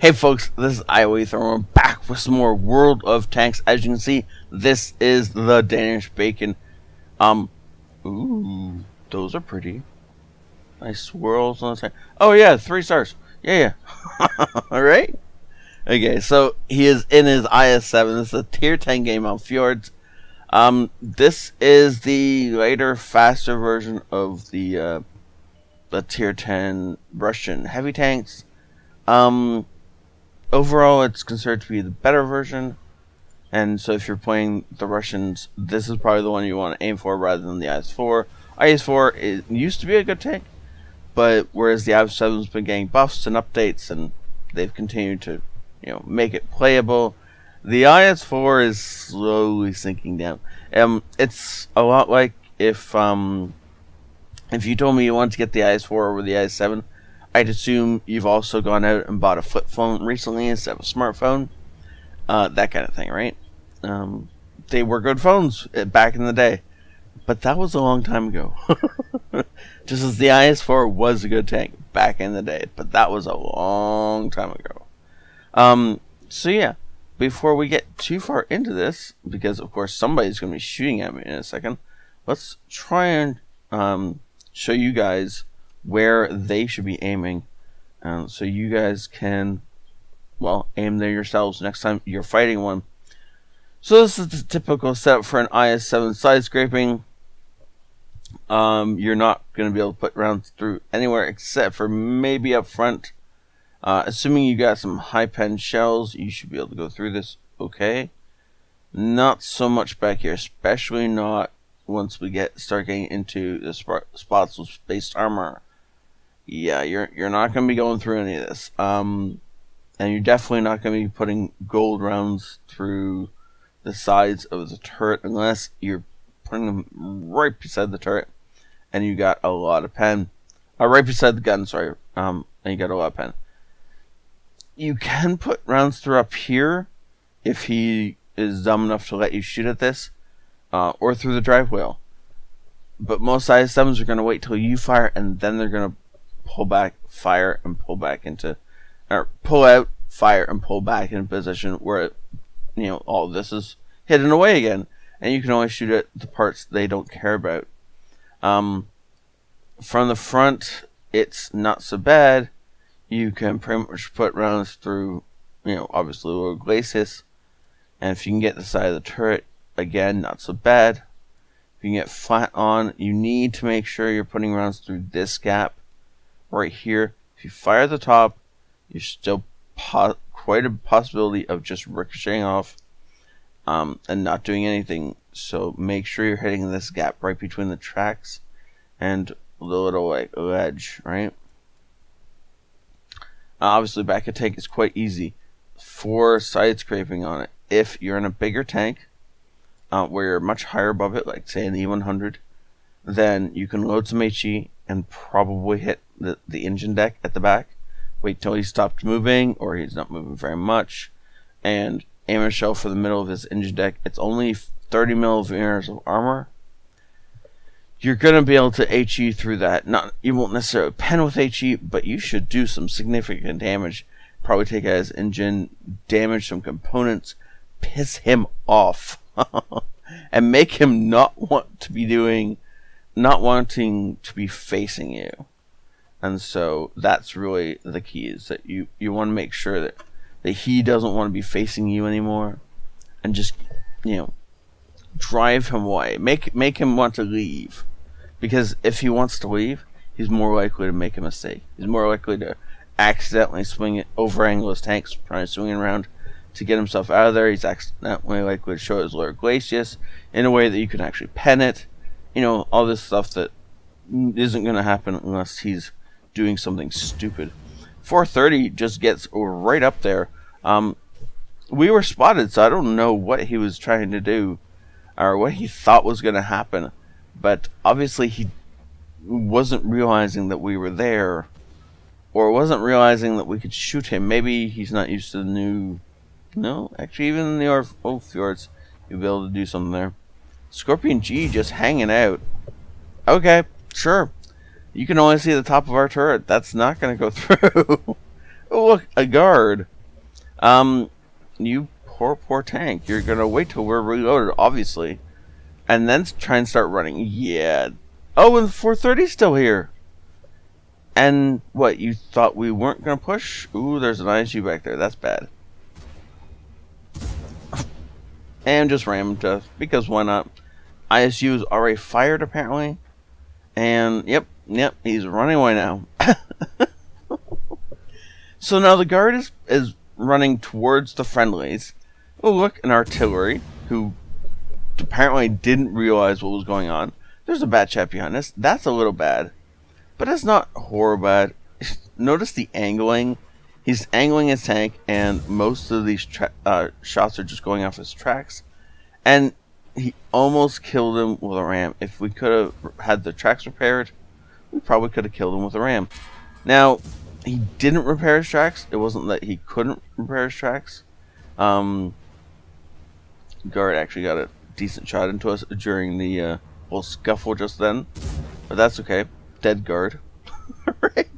Hey folks, this is ioEther and we're back with some more World of Tanks. As you can see, this is the Danish bacon. Ooh, those are pretty. Nice swirls on the side. Oh yeah, 3 stars. Yeah. Alright? Okay, so he is in his IS-7. This is a tier 10 game on Fjords. This is the later, faster version of the tier 10 Russian heavy tanks. Overall, it's considered to be the better version, and so if you're playing the Russians, this is probably the one you want to aim for rather than the IS-4. IS-4 it used to be a good tank, but whereas the IS-7's been getting buffs and updates, and they've continued to, make it playable, the IS-4 is slowly sinking down. It's a lot like if you told me you wanted to get the IS-4 over the IS-7. I'd assume you've also gone out and bought a flip phone recently instead of a smartphone. That kind of thing, right? They were good phones back in the day. But that was a long time ago. Just as the IS-4 was a good tank back in the day. But that was a long time ago. So yeah, before we get too far into this, because of course somebody's going to be shooting at me in a second, let's try and show you guys where they should be aiming, so you guys can, aim there yourselves next time you're fighting one. So this is the typical setup for an IS-7 side scraping. You're not going to be able to put rounds through anywhere except for maybe up front. Assuming you got some high pen shells, you should be able to go through this okay. Not so much back here, especially not once we start getting into the spots with spaced armor. Yeah, you're not going to be going through any of this. And you're definitely not going to be putting gold rounds through the sides of the turret unless you're putting them right beside the turret and you got a lot of pen. Right beside the gun, sorry. And you got a lot of pen. You can put rounds through up here if he is dumb enough to let you shoot at this, or through the drive wheel. But most IS-7s are going to wait till you fire and then they're going to pull back, fire, and pull back into, or pull out, fire, and pull back in a position where, all this is hidden away again, and you can only shoot at the parts they don't care about. From the front, it's not so bad. You can pretty much put rounds through, obviously little glacis, and if you can get the side of the turret, again, not so bad. If you can get flat on, you need to make sure you're putting rounds through this gap right here. If you fire the top, you're still quite a possibility of just ricocheting off and not doing anything. So make sure you're hitting this gap right between the tracks and the little ledge, right? Obviously, back a tank is quite easy for side scraping on it. If you're in a bigger tank, where you're much higher above it, like say an E100, then you can load some HE and probably hit the engine deck at the back. Wait till he stopped moving, or he's not moving very much, and aim a shell for the middle of his engine deck. It's only 30 millimeters of armor. You're going to be able to HE through that. You won't necessarily pen with HE, but you should do some significant damage. Probably take out his engine, damage some components, piss him off, and make him not wanting to be facing you. And so that's really the key, is that you want to make sure that he doesn't want to be facing you anymore, and just drive him away, make him want to leave, because if he wants to leave, he's more likely to make a mistake. He's more likely to accidentally over angle his tanks, trying to swing it around to get himself out of there. He's accidentally likely to show his lower glacis in a way that you can actually pen it. All this stuff that isn't going to happen unless he's doing something stupid. 430 just gets right up there. We were spotted, so I don't know what he was trying to do or what he thought was going to happen, but obviously he wasn't realizing that we were there, or wasn't realizing that we could shoot him. Maybe he's not used to the new... No, actually, even in the old fjords, you'll be able to do something there. Scorpion G just hanging out. Okay, sure. You can only see the top of our turret. That's not going to go through. Oh, look, a guard. You poor tank. You're gonna wait till we're reloaded, obviously, and then try and start running. Yeah. Oh, and the 430's still here. And what, you thought we weren't gonna push? Ooh, there's an ISU back there. That's bad. And just rammed us, because why not? ISU is already fired, apparently. And, yep, he's running away now. So now the guard is running towards the friendlies. Oh, look, an artillery, who apparently didn't realize what was going on. There's a bad chap behind us. That's a little bad. But it's not horrible bad. Notice the angling. He's angling his tank, and most of these shots are just going off his tracks. And he almost killed him with a ram. If we could have had the tracks repaired, we probably could have killed him with a ram. Now, he didn't repair his tracks. It wasn't that he couldn't repair his tracks. Guard actually got a decent shot into us during the whole scuffle just then. But that's okay. Dead guard. Right.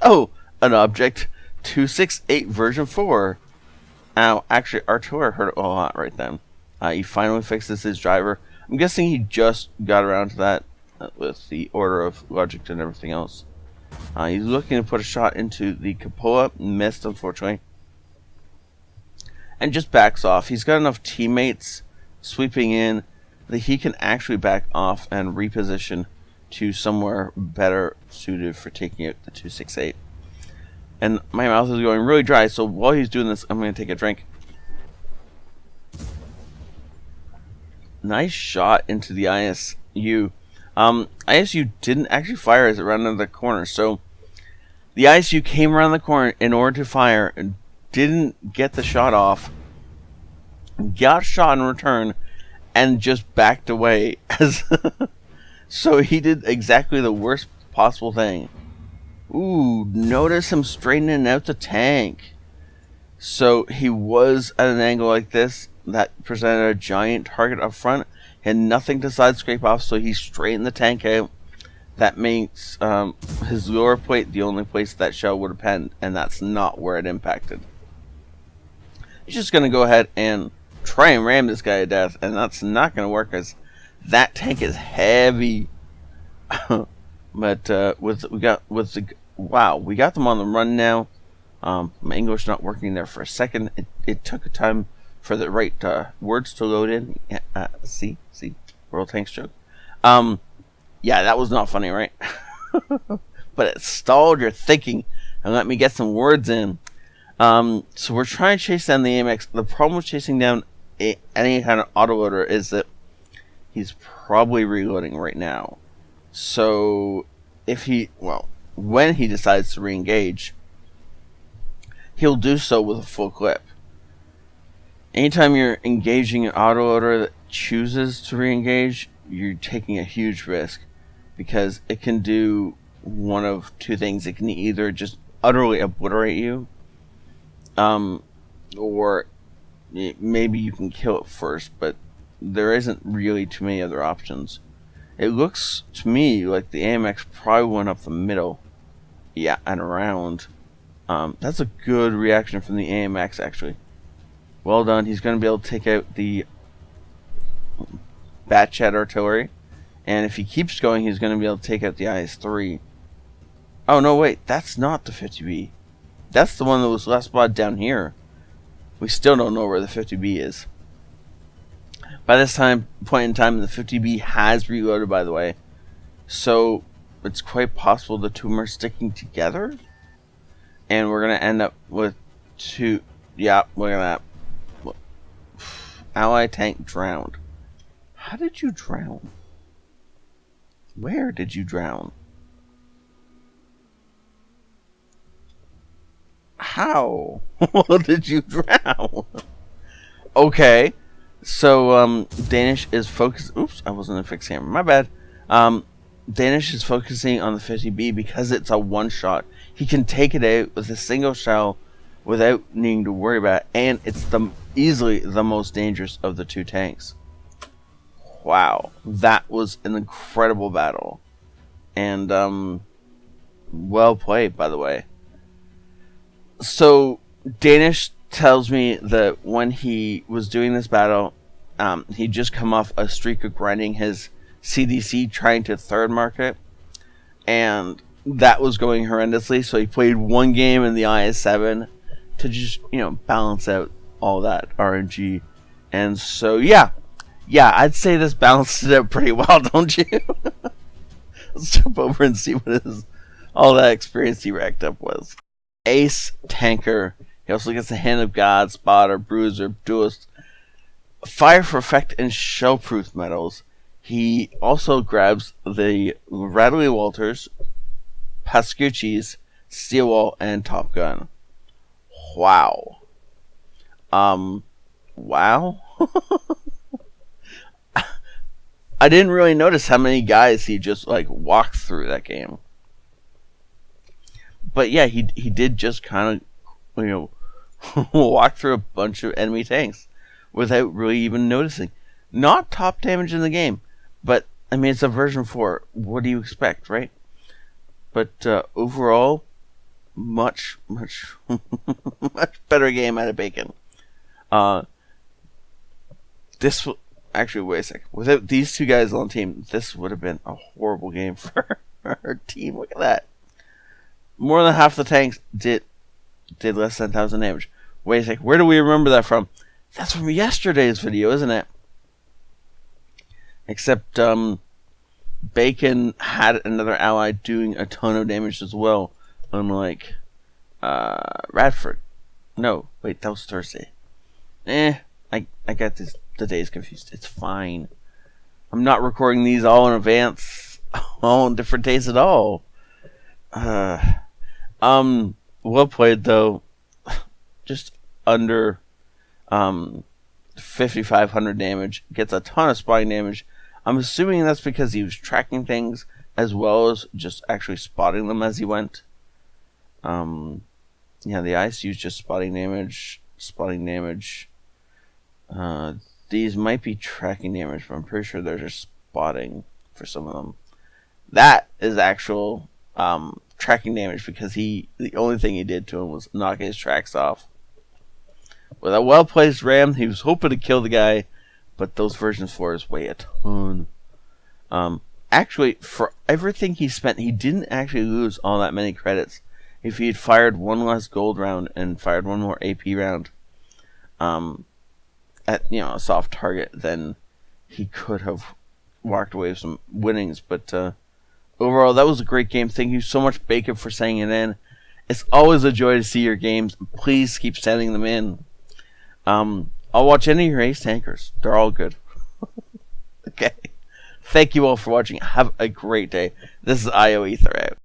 Oh, an object 268 version 4. Now, actually, Artur heard it a lot right then. He finally fixes his driver. I'm guessing he just got around to that with the order of logic and everything else. He's looking to put a shot into the cupola. Missed, unfortunately. And just backs off. He's got enough teammates sweeping in that he can actually back off and reposition to somewhere better suited for taking out the 268. And my mouth is going really dry, so while he's doing this, I'm going to take a drink. Nice shot into the ISU. ISU didn't actually fire as it ran into the corner, so the ISU came around the corner in order to fire and didn't get the shot off. Got shot in return and just backed away. So he did exactly the worst possible thing. Ooh, notice him straightening out the tank. So he was at an angle like this that presented a giant target up front. He had nothing to side scrape off, so he straightened the tank out. That makes his lower plate the only place that shell would have penned, and that's not where it impacted. He's just going to go ahead and try and ram this guy to death, and that's not going to work because that tank is heavy. But we got them on the run now. My English not working there for a second. It took a time for the right words to load in. See, World Tanks joke. Yeah, that was not funny, right? But it stalled your thinking and let me get some words in. So we're trying to chase down the AMX. The problem with chasing down any kind of autoloader is that he's probably reloading right now. So when he decides to re-engage, he'll do so with a full clip. Anytime you're engaging an autoloader that chooses to re-engage, you're taking a huge risk because it can do one of two things. It can either just utterly obliterate you, or maybe you can kill it first, but there isn't really too many other options. It looks to me like the AMX probably went up the middle. Yeah, and around. That's a good reaction from the AMX, actually. Well done. He's going to be able to take out the Batchat artillery. And if he keeps going, he's going to be able to take out the IS-3. Oh, no, wait. That's not the 50B. That's the one that was last spotted down here. We still don't know where the 50B is. By this point in time, the 50B has reloaded, by the way. So, it's quite possible the two of them are sticking together. And we're going to end up with two... Yeah, look at that. Ally tank drowned. How did you drown? Where did you drown? How? Did you drown? Okay. So, Danish is focused... Oops, I wasn't a fixed hammer. My bad. Danish is focusing on the 50B because it's a one-shot. He can take it out with a single shell without needing to worry about it. And it's easily the most dangerous of the two tanks. Wow. That was an incredible battle. And, well played, by the way. So Danish tells me that when he was doing this battle, he'd just come off a streak of grinding his CDC trying to third market, and that was going horrendously. So he played one game in the IS-7 to just, balance out all that RNG. And so, yeah, I'd say this balanced it out pretty well, don't you? Let's jump over and see what all that experience he racked up was. Ace Tanker. He also gets the Hand of God, Spotter, Bruiser, Duelist, Fire for Effect, and Shellproof medals. He also grabs the Rattly Walters, Pascucci's, Steel Wall, and Top Gun. Wow. Wow. I didn't really notice how many guys he just walked through that game. But yeah, he did just kind of walk through a bunch of enemy tanks without really even noticing. Not top damage in the game, but I mean it's a version 4. What do you expect, right? But overall, much much better game out of Bacon. This will actually wait a second. Without these two guys on the team, this would have been a horrible game for our team. Look at that. More than half the tanks did less than 1,000 damage. Wait a second. Where do we remember that from? That's from yesterday's video, isn't it? Except Bacon had another ally doing a ton of damage as well, unlike Radford. No, wait, that was Thursday. I got the days confused. It's fine. I'm not recording these all in advance, all on different days at all. Well played though. Just under 5,500 damage. Gets a ton of spotting damage. I'm assuming that's because he was tracking things as well as just actually spotting them as he went. Yeah, the ICU is just spotting damage. These might be tracking damage, but I'm pretty sure they're just spotting for some of them. That is actual tracking damage because the only thing he did to him was knock his tracks off. With a well-placed ram, he was hoping to kill the guy, but those version 4s weigh a ton. Actually, for everything he spent, he didn't actually lose all that many credits. If he had fired one less gold round and fired one more AP round, at a soft target, then he could have walked away with some winnings. But overall, that was a great game. Thank you so much, Bacon, for sending it in. It's always a joy to see your games. Please keep sending them in. I'll watch any of your ace tankers. They're all good. Okay. Thank you all for watching. Have a great day. This is ioEther out.